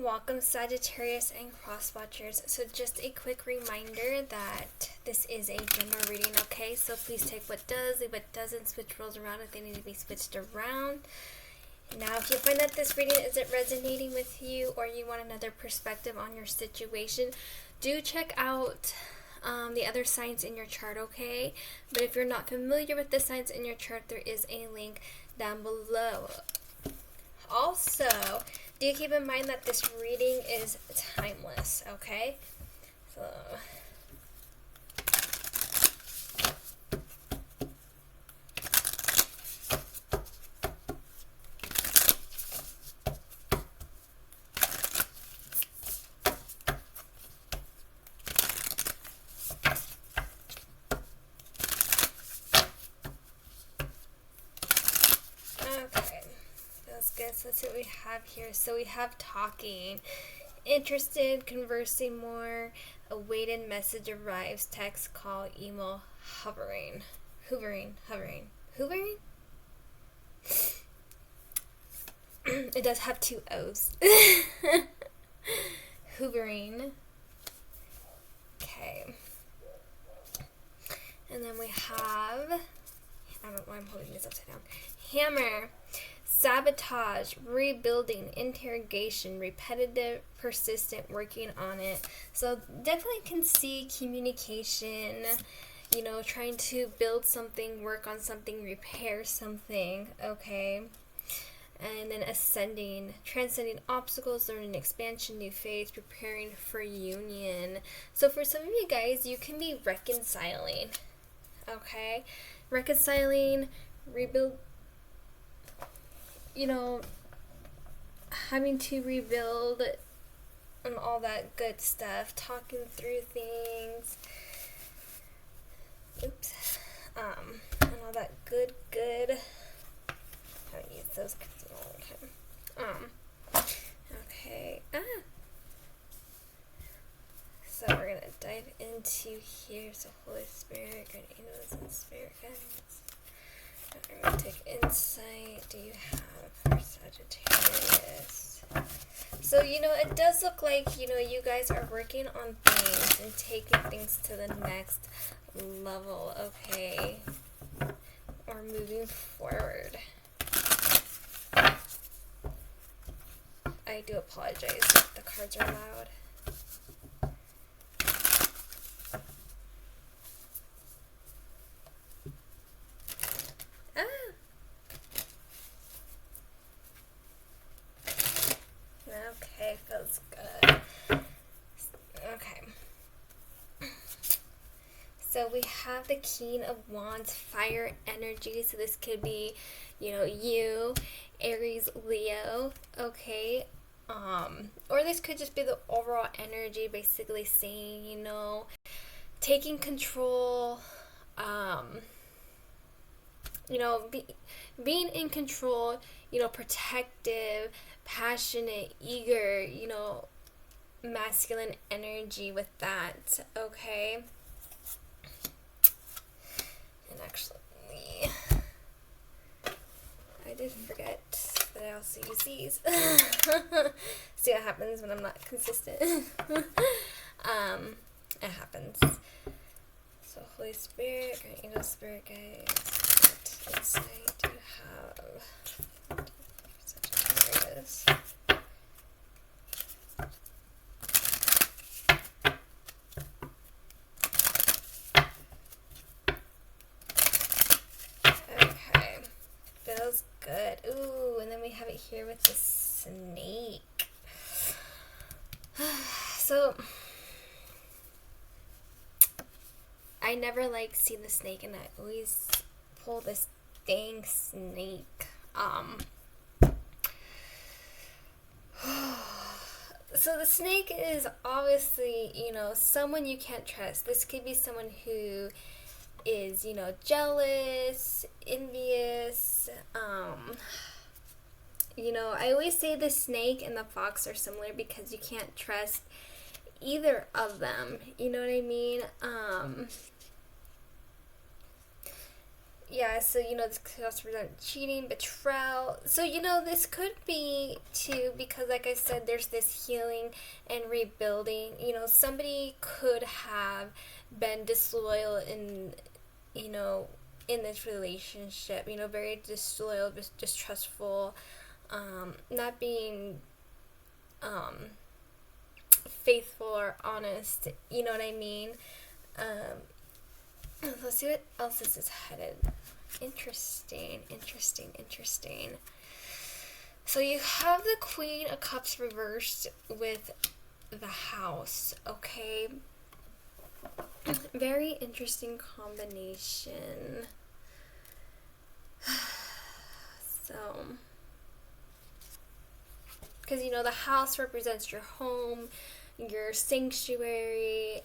Welcome Sagittarius and cross watchers. So just a quick reminder that this is a general reading, okay? So please take what does, leave what doesn't, switch roles around if they need to be switched around. Now if you find that this reading isn't resonating with you or you want another perspective on your situation, do check out the other signs in your chart, okay? But if you're not familiar with the signs in your chart, there is a link down below. Also, do keep in mind that this reading is timeless, okay? So, okay. That's good. So that's what we have here. So we have talking, interested, conversing more, awaited message arrives, text, call, email, hovering. It does have two O's. Hoovering. Okay. And then we have, I don't know why I'm holding this upside down. Hammer. Sabotage, rebuilding, interrogation, repetitive, persistent, working on it. So definitely can see communication, you know, trying to build something, work on something, repair something, okay? And then ascending, transcending obstacles, learning expansion, new phase, preparing for union. So for some of you guys, you can be reconciling, okay? Reconciling, rebuild, you know, having to rebuild and all that good stuff, talking through things, and all that good, I haven't used those cards in a long time, okay, so we're gonna dive into here, so Holy Spirit, good angels and spirit guides. We're going to take insight. Do you have for Sagittarius? So, you know, it does look like, you know, you guys are working on things and taking things to the next level, okay? Or moving forward. I do apologize if the cards are loud. Okay, feels good. Okay. So we have the King of Wands, fire energy. So this could be, you know, you, Aries, Leo, okay? Or this could just be the overall energy, basically saying, you know, taking control, you know, being in control, you know, protective, passionate, eager, you know, masculine energy with that, okay? And actually, I did forget that I also use these. See what happens when I'm not consistent. It happens. So Holy Spirit, Great Angel, Spirit Guides, what insight do you have? Sagittarius. Okay, feels good. Ooh, and then we have it here with the snake. So I never like see the snake, and I always pull this dang snake. So the snake is obviously, you know, someone you can't trust. This could be someone who is, you know, jealous, envious. You know, I always say the snake and the fox are similar because you can't trust either of them. You know what I mean? yeah, so, this could also represent cheating, betrayal. So, this could be, too, because, like I said, there's this healing and rebuilding. Somebody could have been disloyal in this relationship, very disloyal, distrustful, not being faithful or honest, you know what I mean? Let's see what else this is headed. Interesting. So you have the Queen of Cups reversed with the House, okay? Very interesting combination. So, because, the House represents your home, your sanctuary,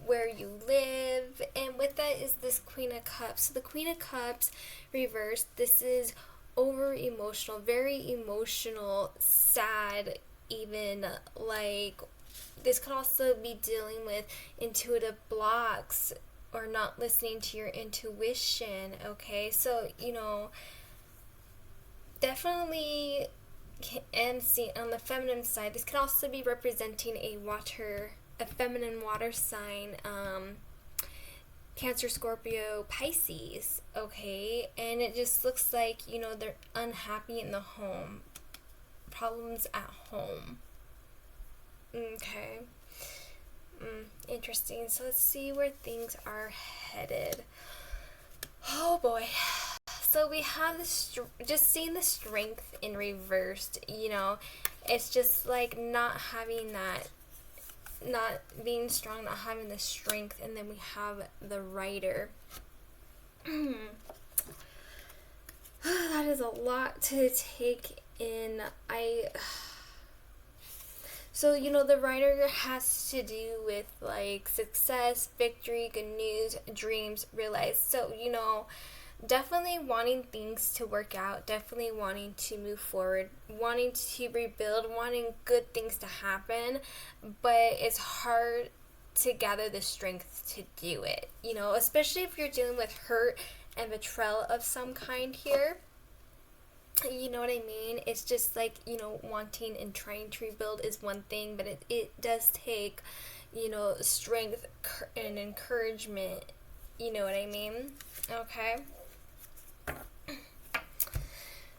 where you live, and with that is this Queen of Cups. So the Queen of Cups reversed, this is over emotional, very emotional, sad, even, like, this could also be dealing with intuitive blocks or not listening to your intuition, okay? So, definitely am seeing on the feminine side, this could also be representing a feminine water sign, Cancer, Scorpio, Pisces, okay? And it just looks like, they're unhappy in the home. Problems at home. Okay. Interesting. So let's see where things are headed. Oh boy. So we have this, just seeing the strength in reversed, it's just like not having that, not being strong, not having the strength, and then we have the Rider. That is a lot to take in. So, the Rider has to do with, like, success, victory, good news, dreams realized. So, definitely wanting things to work out, definitely wanting to move forward, wanting to rebuild, wanting good things to happen, but it's hard to gather the strength to do it, especially if you're dealing with hurt and betrayal of some kind here. You know what I mean? It's just like, wanting and trying to rebuild is one thing, but it does take, strength and encouragement. You know what I mean? Okay.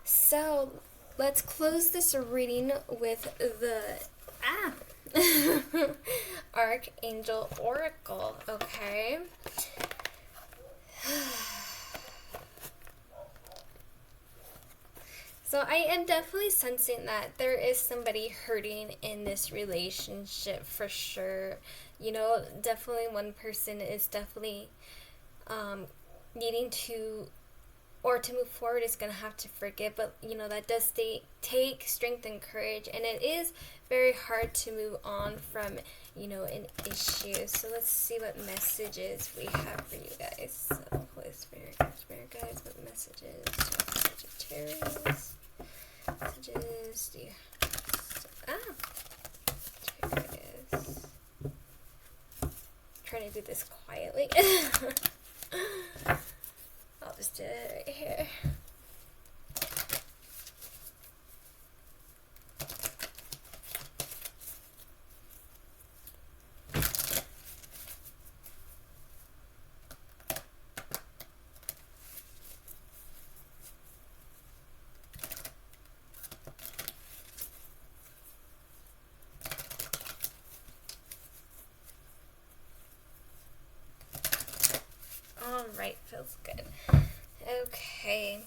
So, let's close this reading with the Archangel Oracle, okay? So I am definitely sensing that there is somebody hurting in this relationship for sure. Definitely one person is definitely needing to, or to move forward is going to have to forgive, but that does take strength and courage, and it is very hard to move on from an issue. So let's see what messages we have for you guys. So Holy Spirit guys, what messages Sagittarius, messages do you Sagittarius. Trying to do this quietly. I'll just do it right here. Alright, feels good. Okay.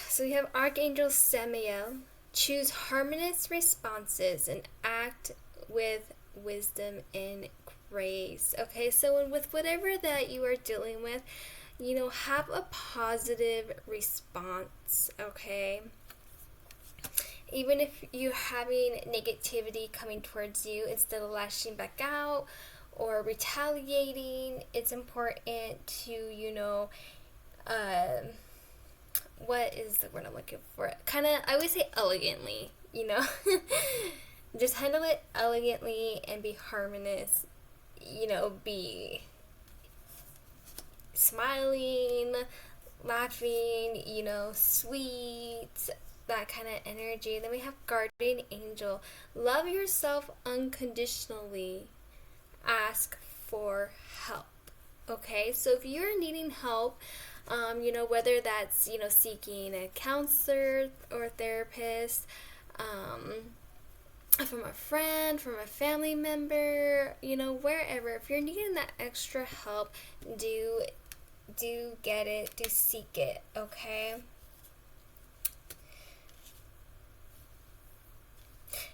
So we have Archangel Samael. Choose harmonious responses and act with wisdom and grace. Okay, so with whatever that you are dealing with, have a positive response, okay? Even if you're having negativity coming towards you, instead of lashing back out or retaliating, it's important to, what is the word I'm looking for? I always say elegantly, just handle it elegantly and be harmonious, be smiling, laughing, you know, sweet, that kind of energy. Then we have guardian angel. Love yourself unconditionally. Ask for help. Okay, so if you're needing help, you know, whether that's, you know, seeking a counselor or therapist, from a friend, from a family member, you know, wherever, if you're needing that extra help, do get it, do seek it, okay?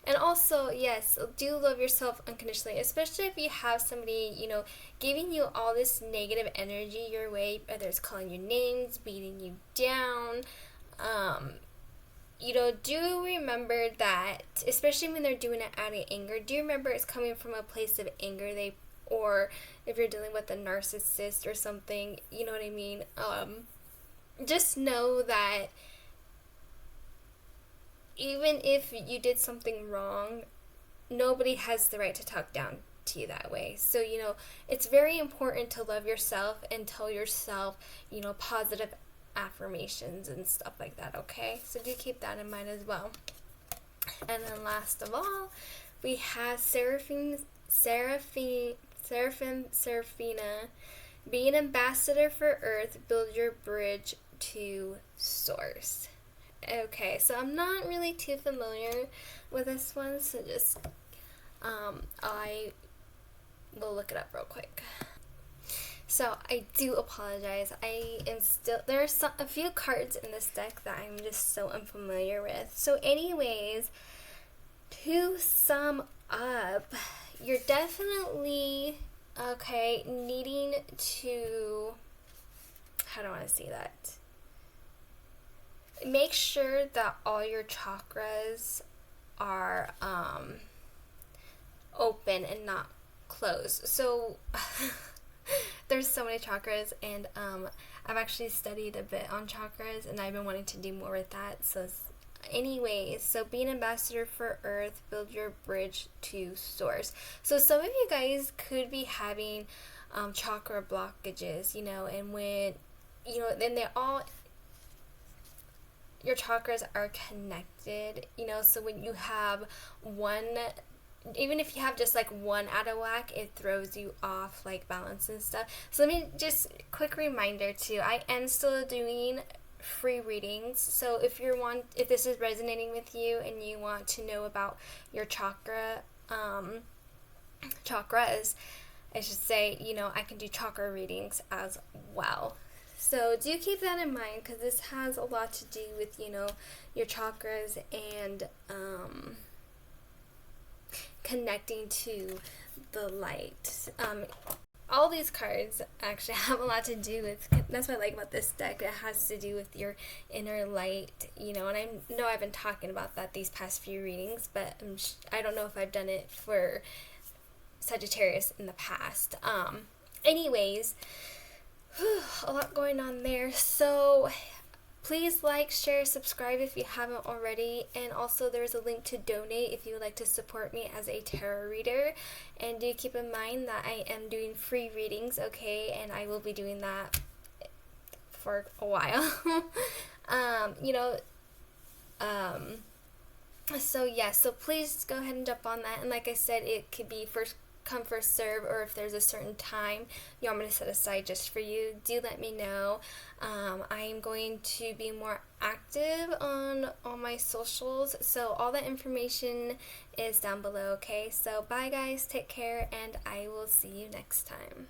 And also, yes, do love yourself unconditionally, especially if you have somebody, you know, giving you all this negative energy your way, whether it's calling you names, beating you down. You know, do remember that, especially when they're doing it out of anger, do remember it's coming from a place of anger. Or if you're dealing with a narcissist or something, you know what I mean? Just know that even if you did something wrong, nobody has the right to talk down to you that way. So, you know, it's very important to love yourself and tell yourself, you know, positive affirmations and stuff like that, okay? So do keep that in mind as well. And then last of all, we have Seraphina, be an ambassador for Earth, build your bridge to Source. Okay, so I'm not really too familiar with this one, so just I will look it up real quick. So I do apologize. There are a few cards in this deck that I'm just so unfamiliar with. So anyways, to sum up, you're definitely, okay, needing to, how do I want to say that? Make sure that all your chakras are open and not closed. So there's so many chakras, and I've actually studied a bit on chakras, and I've been wanting to do more with that. So anyways, so be an ambassador for Earth, build your bridge to Source. So some of you guys could be having chakra blockages, you know, and when, you know, then your chakras are connected, you know, so when you have one, even if you have just like one out of whack, it throws you off like balance and stuff. So let me just quick reminder too, I am still doing free readings. So if this is resonating with you and you want to know about your chakras, I should say, you know, I can do chakra readings as well. So do keep that in mind, because this has a lot to do with, you know, your chakras and connecting to the light. All these cards actually have a lot to do with, that's what I like about this deck, it has to do with your inner light, you know, and I know I've been talking about that these past few readings, but I don't know if I've done it for Sagittarius in the past. Anyways, a lot going on there. So please like, share, subscribe if you haven't already, and also there's a link to donate if you would like to support me as a tarot reader. And do keep in mind that I am doing free readings, okay, and I will be doing that for a while. You know, so yeah, so please go ahead and jump on that. And like I said, it could be first come first serve, or if there's a certain time you want me to set aside just for you, do let me know. I am going to be more active on all my socials, so all that information is down below, okay? So bye guys, take care, and I will see you next time.